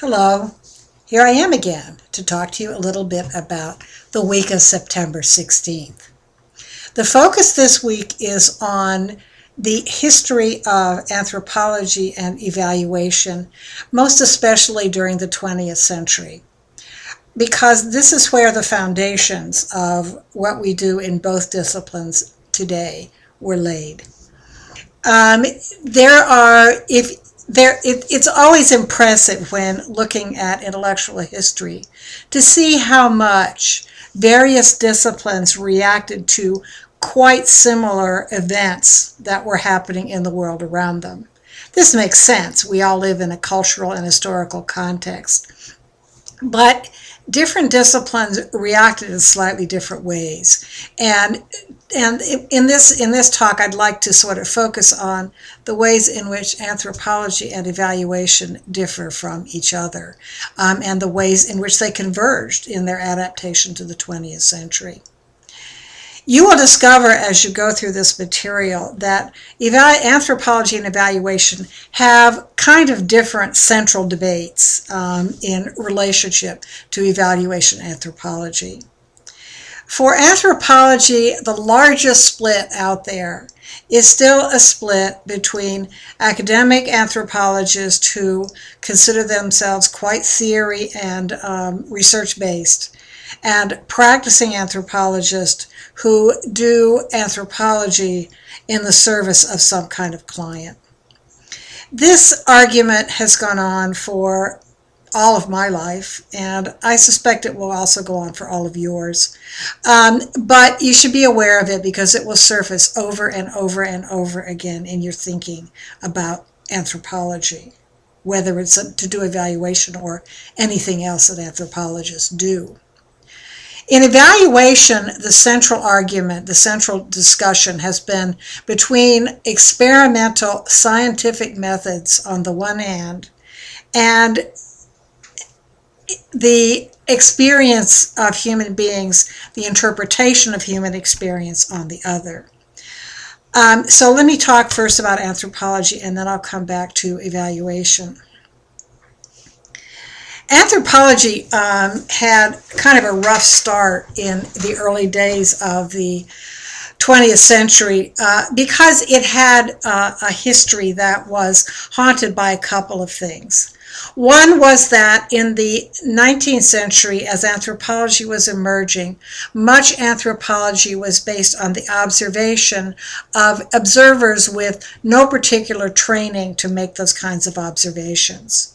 Hello, here I am again to talk to you a little bit about the week of September 16th. The focus this week is on the history of anthropology and evaluation, most especially during the 20th century, because this is where the foundations of what we do in both disciplines today were laid. Um, there are, if it's always impressive when looking at intellectual history to see how much various disciplines reacted to quite similar events that were happening in the world around them. This makes sense. We all live in a cultural and historical context. But different disciplines reacted in slightly different ways. And in this talk, I'd like to sort of focus on the ways in which anthropology and evaluation differ from each other, and the ways in which they converged in their adaptation to the 20th century. You will discover as you go through this material that anthropology and evaluation have kind of different central debates in relationship to evaluation anthropology. For anthropology, the largest split out there is still a split between academic anthropologists who consider themselves quite theory and research-based, and practicing anthropologists who do anthropology in the service of some kind of client. This argument has gone on for all of my life, and I suspect it will also go on for all of yours. But you should be aware of it because it will surface over and over and over again in your thinking about anthropology, whether it's to do evaluation or anything else that anthropologists do. In evaluation, the central argument, the central discussion has been between experimental scientific methods on the one hand and the experience of human beings, the interpretation of human experience on the other. So let me talk first about anthropology and then I'll come back to evaluation. Anthropology had kind of a rough start in the early days of the 20th century because it had a history that was haunted by a couple of things. One was that in the 19th century, as anthropology was emerging, much anthropology was based on the observation of observers with no particular training to make those kinds of observations.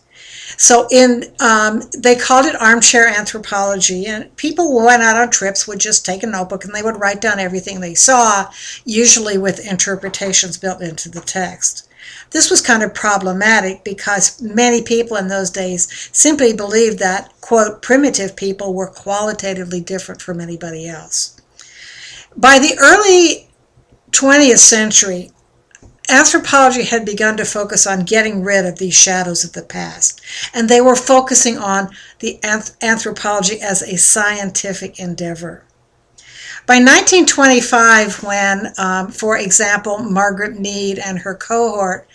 So they called it armchair anthropology, and people who went out on trips would just take a notebook and they would write down everything they saw, usually with interpretations built into the text. This was kind of problematic because many people in those days simply believed that, quote, primitive people were qualitatively different from anybody else. By the early 20th century, anthropology had begun to focus on getting rid of these shadows of the past, and they were focusing on the anthropology as a scientific endeavor. By 1925, when, for example, Margaret Mead and her cohort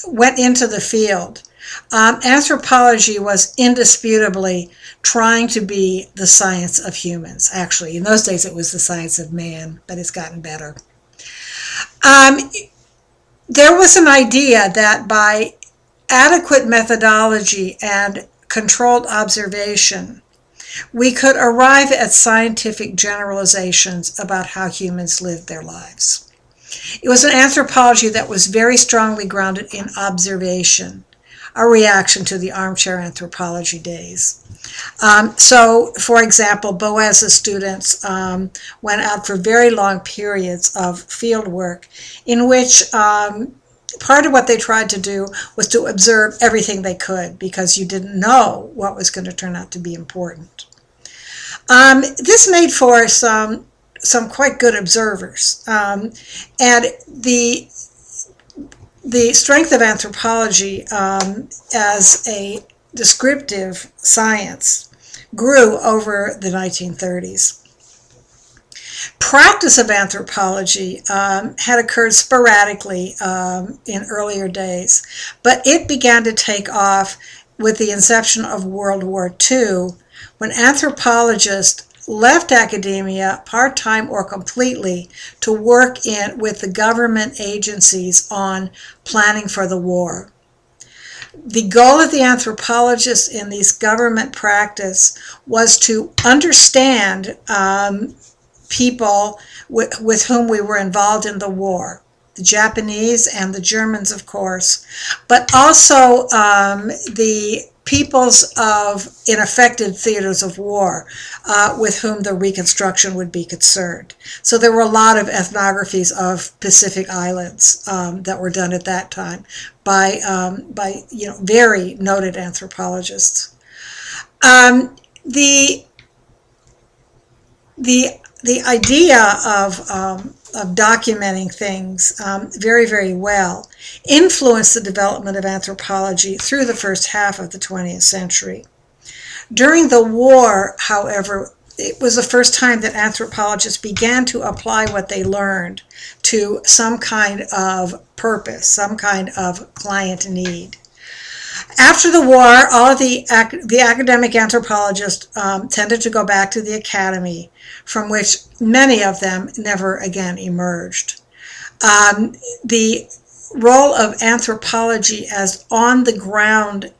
went into the field, anthropology was indisputably trying to be the science of humans. Actually, in those days it was the science of man, but it's gotten better. There was an idea that by adequate methodology and controlled observation, we could arrive at scientific generalizations about how humans lived their lives. It was an anthropology that was very strongly grounded in observation, a reaction to the armchair anthropology days. So, for example, Boas's students went out for very long periods of field work in which part of what they tried to do was to observe everything they could because you didn't know what was going to turn out to be important. This made for some quite good observers. And the strength of anthropology as a descriptive science grew over the 1930s. Practice of anthropology had occurred sporadically in earlier days, but it began to take off with the inception of World War II, when anthropologists left academia part-time or completely to work with the government agencies on planning for the war. The goal of the anthropologists in these government practice was to understand people with whom we were involved in the war, the Japanese and the Germans, of course, but also the peoples in affected theaters of war with whom the reconstruction would be concerned. So there were a lot of ethnographies of Pacific Islands that were done at that time by very noted anthropologists. The idea of documenting things very, very well influenced the development of anthropology through the first half of the 20th century. During the war, however, it was the first time that anthropologists began to apply what they learned to some kind of purpose, some kind of client need. After the war, all of the academic anthropologists tended to go back to the academy, from which many of them never again emerged. The role of anthropology as on-the-ground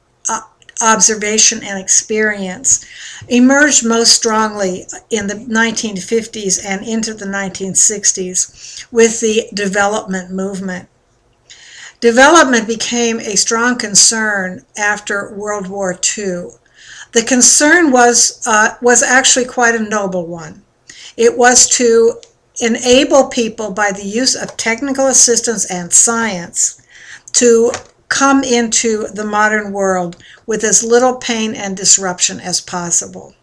observation and experience emerged most strongly in the 1950s and into the 1960s with the development movement. Development became a strong concern after World War II. The concern was actually quite a noble one. It was to enable people by the use of technical assistance and science to come into the modern world with as little pain and disruption as possible.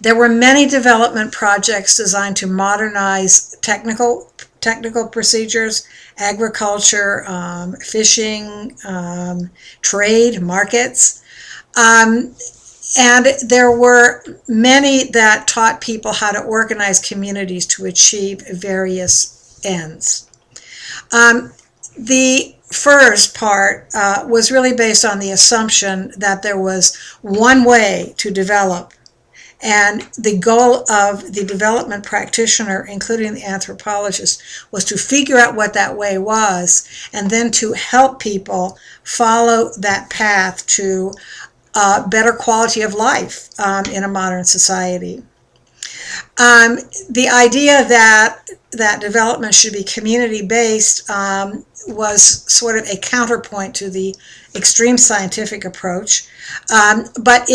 There were many development projects designed to modernize technical procedures, agriculture, fishing, trade, markets. And there were many that taught people how to organize communities to achieve various ends. The first part was really based on the assumption that there was one way to develop, and the goal of the development practitioner, including the anthropologist, was to figure out what that way was and then to help people follow that path to better quality of life in a modern society. The idea that development should be community-based was sort of a counterpoint to the extreme scientific approach, but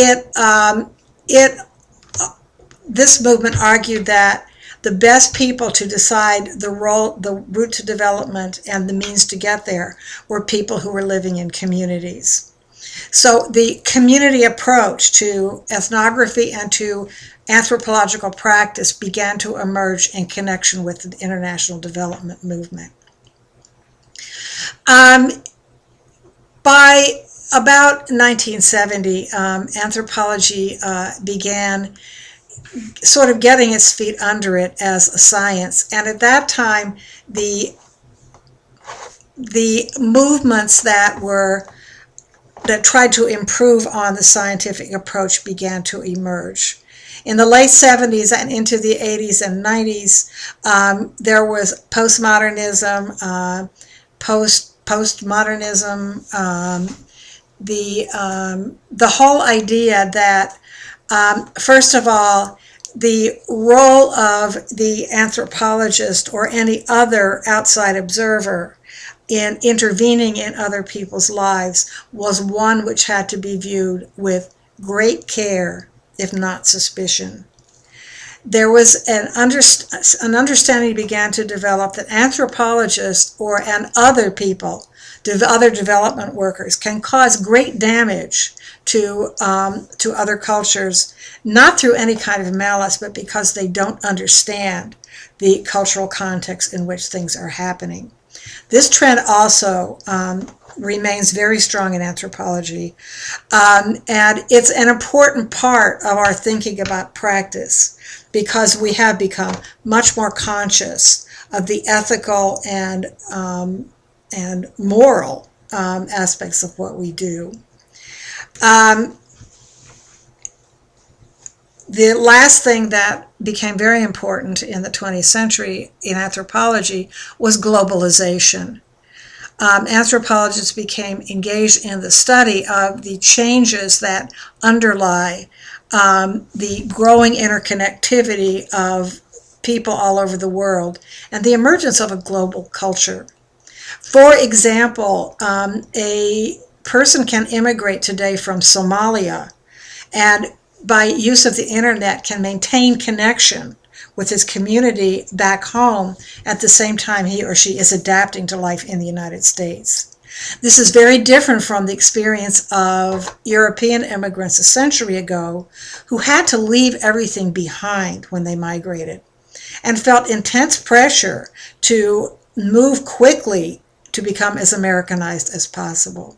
this movement argued that the best people to decide the route to development and the means to get there were people who were living in communities. So the community approach to ethnography and to anthropological practice began to emerge in connection with the international development movement. By about 1970, anthropology began sort of getting its feet under it as a science, and at that time the movements that tried to improve on the scientific approach began to emerge. In the late 70s and into the 80s and 90s, there was postmodernism, postmodernism, the whole idea that, first of all, the role of the anthropologist or any other outside observer in intervening in other people's lives was one which had to be viewed with great care, if not suspicion. There was an understanding began to develop that anthropologists and other people, other development workers, can cause great damage to other cultures, not through any kind of malice, but because they don't understand the cultural context in which things are happening. This trend also remains very strong in anthropology, and it's an important part of our thinking about practice because we have become much more conscious of the ethical and moral aspects of what we do. Um, the last thing that became very important in the 20th century in anthropology was globalization. Anthropologists became engaged in the study of the changes that underlie the growing interconnectivity of people all over the world and the emergence of a global culture. For example, a person can immigrate today from Somalia and by use of the internet can maintain connection with his community back home at the same time he or she is adapting to life in the United States. This is very different from the experience of European immigrants a century ago who had to leave everything behind when they migrated and felt intense pressure to move quickly to become as Americanized as possible.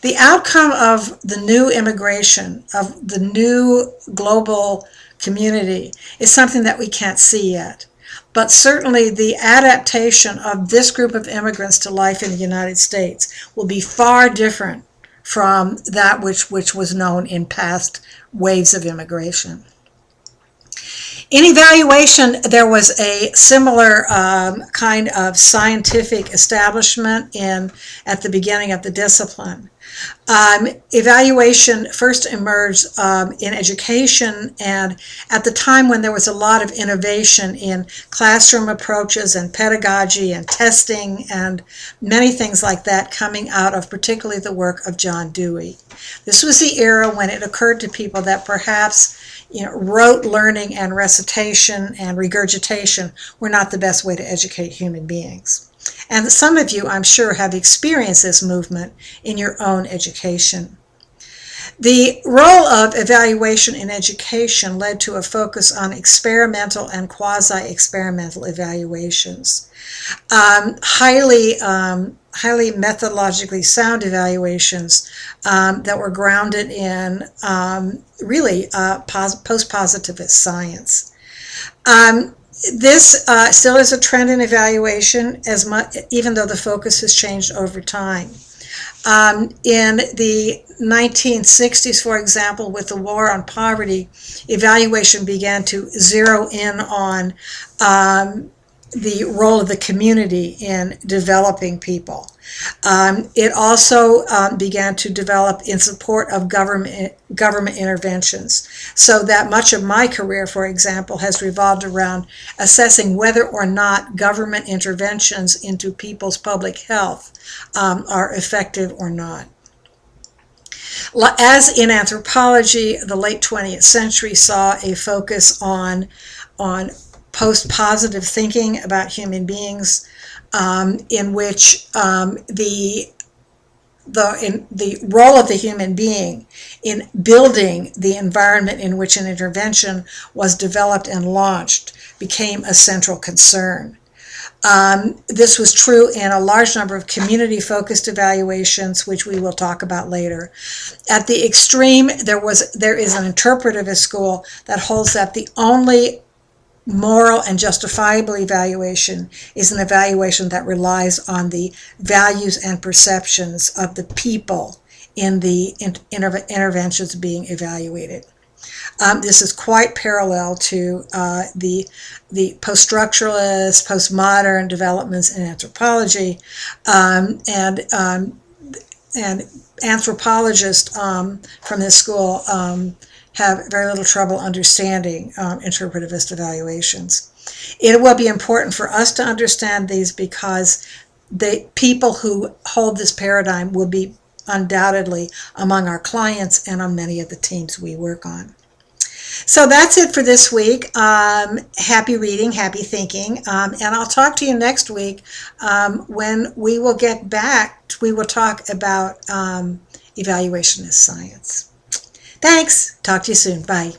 The outcome of the new immigration, of the new global community, is something that we can't see yet. But certainly the adaptation of this group of immigrants to life in the United States will be far different from that which was known in past waves of immigration. In evaluation, there was a similar kind of scientific establishment at the beginning of the discipline. Evaluation first emerged in education, and at the time when there was a lot of innovation in classroom approaches and pedagogy and testing and many things like that coming out of particularly the work of John Dewey. This was the era when it occurred to people that perhaps rote learning and recitation and regurgitation were not the best way to educate human beings. And some of you, I'm sure, have experienced this movement in your own education. The role of evaluation in education led to a focus on experimental and quasi-experimental evaluations. Highly methodologically sound evaluations that were grounded in really post-positivist science. This still is a trend in evaluation, even though the focus has changed over time. In the 1960s, for example, with the war on poverty, evaluation began to zero in on the role of the community in developing people. It also began to develop in support of government interventions, so that much of my career, for example, has revolved around assessing whether or not government interventions into people's public health are effective or not. As in anthropology, the late 20th century saw a focus on post-positive thinking about human beings, in which the role of the human being in building the environment in which an intervention was developed and launched became a central concern. This was true in a large number of community-focused evaluations, which we will talk about later. At the extreme, there is an interpretivist school that holds that the only moral and justifiable evaluation is an evaluation that relies on the values and perceptions of the people in the interventions being evaluated. This is quite parallel to the post-structuralist, postmodern developments in anthropology, and anthropologists from this school have very little trouble understanding interpretivist evaluations. It will be important for us to understand these because the people who hold this paradigm will be undoubtedly among our clients and on many of the teams we work on. So that's it for this week. Happy reading, happy thinking, and I'll talk to you next week when we will get back. We will talk about evaluation as science. Thanks. Talk to you soon. Bye.